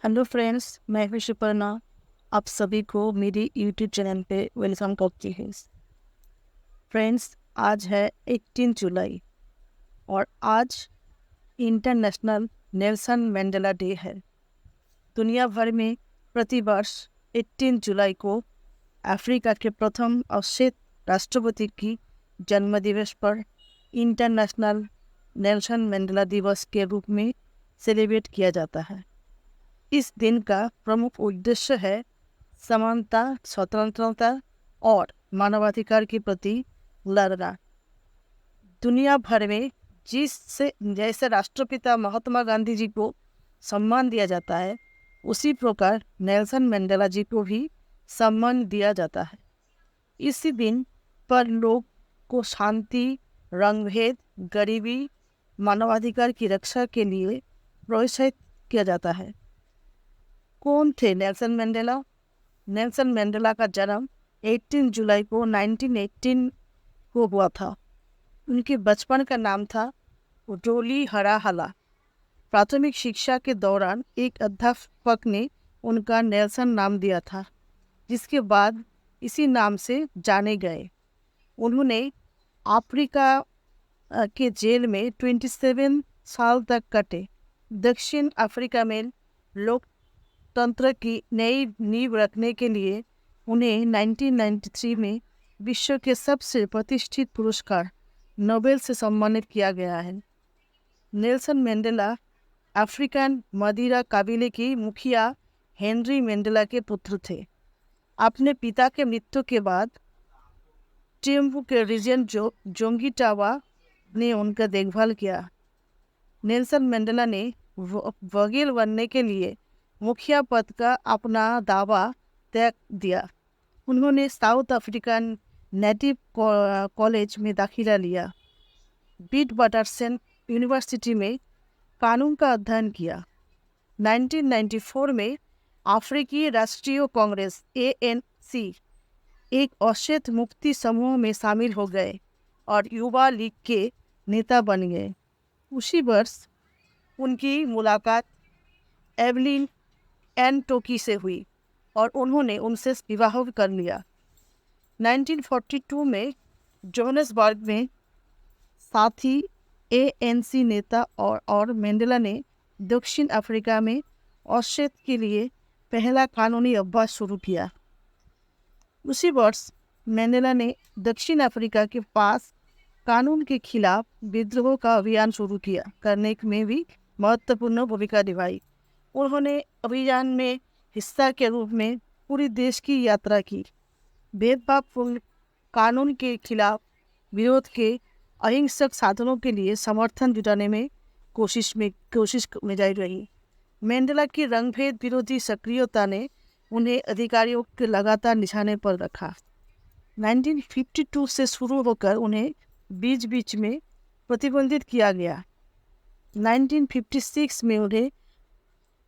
Hello friends, मैं हूं शिपर्णा। आप सभी को मेरी यूट्यूब चैनल पे वेलकम करती हूँ। फ्रेंड्स, आज है 18 जुलाई और आज इंटरनेशनल नेल्सन मंडेला डे है। दुनिया भर में प्रतिवर्ष 18 जुलाई को अफ्रीका के प्रथम अवशेष राष्ट्रपति की जन्मदिवस पर इंटरनेशनल नेल्सन मंडेला दिवस के रूप में सेलिब्रेट किया जाता है। इस दिन का प्रमुख उद्देश्य है समानता, स्वतंत्रता और मानवाधिकार के प्रति लड़ना। दुनिया भर में जैसे राष्ट्रपिता महात्मा गांधी जी को सम्मान दिया जाता है, उसी प्रकार नेल्सन मंडेला जी को भी सम्मान दिया जाता है। इसी दिन पर लोग को शांति, रंगभेद, गरीबी, मानवाधिकार की रक्षा के लिए प्रोत्साहित किया जाता है। कौन थे नेल्सन मंडेला? नेल्सन मंडेला का जन्म 18 जुलाई को 1918 को हुआ था। उनके बचपन का नाम था डोली हराहला। प्राथमिक शिक्षा के दौरान एक अध्यापक ने उनका नेल्सन नाम दिया था, जिसके बाद इसी नाम से जाने गए। उन्होंने अफ्रीका के जेल में 27 साल तक कटे। दक्षिण अफ्रीका में लोकतंत्र की नई नींव रखने के लिए उन्हें 1993 में विश्व के सबसे प्रतिष्ठित पुरस्कार नोबेल से सम्मानित किया गया है। नेल्सन मंडेला अफ्रीकन मदिरा कबीले की मुखिया हेनरी मंडेला के पुत्र थे। अपने पिता के मृत्यु के बाद टिम्बू के रीजन जोंगिटावा ने उनका देखभाल किया। नेल्सन मंडेला ने वकील बनने के लिए मुखिया पद का अपना दावा त्याग दिया। उन्होंने साउथ अफ्रीकन नेटिव कॉलेज में दाखिला लिया। विटवाटरसन यूनिवर्सिटी में कानून का अध्ययन किया। 1994 में अफ्रीकी राष्ट्रीय कांग्रेस ANC एक अवशेष मुक्ति समूह में शामिल हो गए और युवा लीग के नेता बन गए। उसी वर्ष उनकी मुलाकात एवलिन एन टोकी से हुई और उन्होंने उनसे विवाह कर लिया। 1942 में जोहान्सबर्ग में साथी ANC नेता और मंडेला ने दक्षिण अफ्रीका में अवशेष के लिए पहला कानूनी अभ्यास शुरू किया। उसी वर्ष मंडेला ने दक्षिण अफ्रीका के पास कानून के खिलाफ विद्रोह का अभियान शुरू करने में भी महत्वपूर्ण भूमिका निभाई। उन्होंने अभियान में हिस्सा के रूप में पूरी देश की यात्रा की। भेदभावपूर्ण कानून के खिलाफ विरोध के अहिंसक साधनों के लिए समर्थन जुटाने में कोशिश में जारी रही। मंडेला की रंगभेद विरोधी सक्रियता ने उन्हें अधिकारियों के लगातार निशाने पर रखा। 1952 से शुरू होकर उन्हें बीच बीच में प्रतिबंधित किया गया। 1956 में उन्हें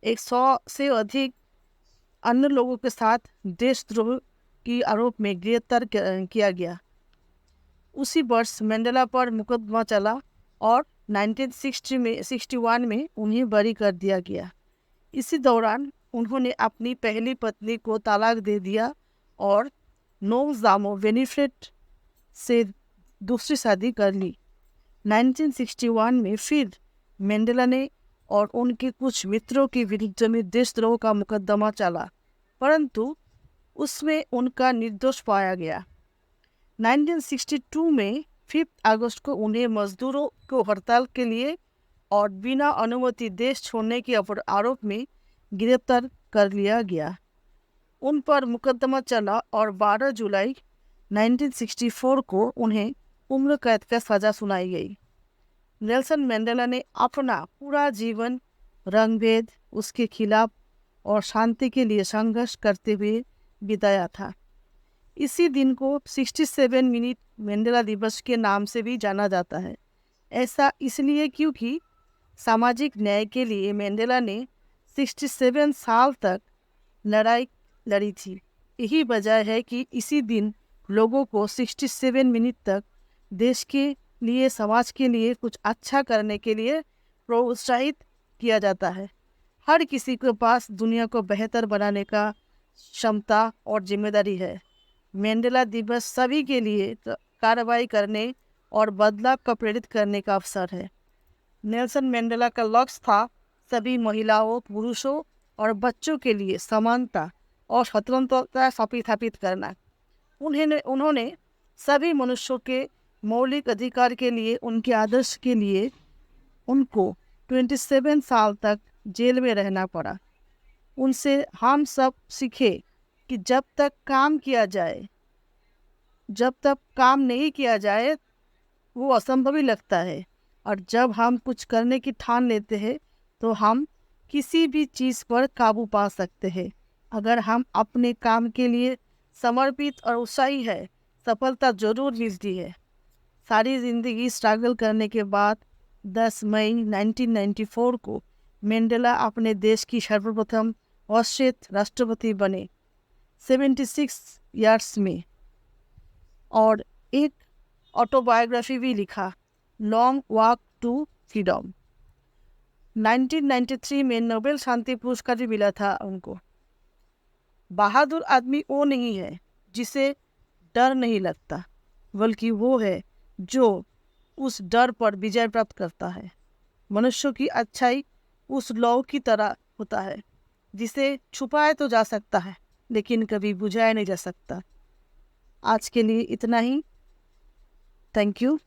100 से अधिक अन्य लोगों के साथ देशद्रोह की आरोप में गिरफ्तार किया गया। उसी वर्ष मंडेला पर मुकदमा चला और 1961 में उन्हें बरी कर दिया गया। इसी दौरान उन्होंने अपनी पहली पत्नी को तलाक दे दिया और नोमजामो बेनिफिट से दूसरी शादी कर ली। 1961 में फिर मंडेला ने और उनके कुछ मित्रों के विरुद्ध में देशद्रोह का मुकदमा चला, परंतु उसमें उनका निर्दोष पाया गया। 1962 में 5 अगस्त को उन्हें मजदूरों को हड़ताल के लिए और बिना अनुमति देश छोड़ने के आरोप में गिरफ्तार कर लिया गया। उन पर मुकदमा चला और 12 जुलाई 1964 को उन्हें उम्र कैद का सजा सुनाई गई। नेल्सन मंडेला ने अपना पूरा जीवन रंगभेद, उसके खिलाफ और शांति के लिए संघर्ष करते हुए बिताया था। इसी दिन को 67 मिनट मंडेला दिवस के नाम से भी जाना जाता है। ऐसा इसलिए क्योंकि सामाजिक न्याय के लिए मंडेला ने 67 साल तक लड़ाई लड़ी थी। यही वजह है कि इसी दिन लोगों को 67 मिनट तक देश के लिए, समाज के लिए कुछ अच्छा करने के लिए प्रोत्साहित किया जाता है। हर किसी के पास दुनिया को बेहतर बनाने का क्षमता और जिम्मेदारी है। मंडेला दिवस सभी के लिए कार्रवाई करने और बदलाव को प्रेरित करने का अवसर है। नेल्सन मंडेला का लक्ष्य था सभी महिलाओं, पुरुषों और बच्चों के लिए समानता और स्वतंत्रता स्थापित करना। उन्होंने सभी मनुष्यों के मौलिक अधिकार के लिए, उनके आदर्श के लिए उनको 27 साल तक जेल में रहना पड़ा। उनसे हम सब सीखे कि जब तक काम नहीं किया जाए वो असंभव ही लगता है, और जब हम कुछ करने की ठान लेते हैं तो हम किसी भी चीज़ पर काबू पा सकते हैं। अगर हम अपने काम के लिए समर्पित और उत्साही है, सफलता जरूर मिलती है। सारी ज़िंदगी स्ट्रगल करने के बाद 10 मई 1994 को मंडेला अपने देश की सर्वप्रथम अवसरित राष्ट्रपति बने 76 ईयर्स में, और एक ऑटोबायोग्राफी भी लिखा, लॉन्ग वॉक टू फ्रीडम। 1993 में नोबेल शांति पुरस्कार भी मिला था उनको। बहादुर आदमी वो नहीं है जिसे डर नहीं लगता, बल्कि वो है जो उस डर पर विजय प्राप्त करता है। मनुष्य की अच्छाई उस लौ की तरह होता है जिसे छुपाया तो जा सकता है लेकिन कभी बुझाया नहीं जा सकता। आज के लिए इतना ही। Thank you.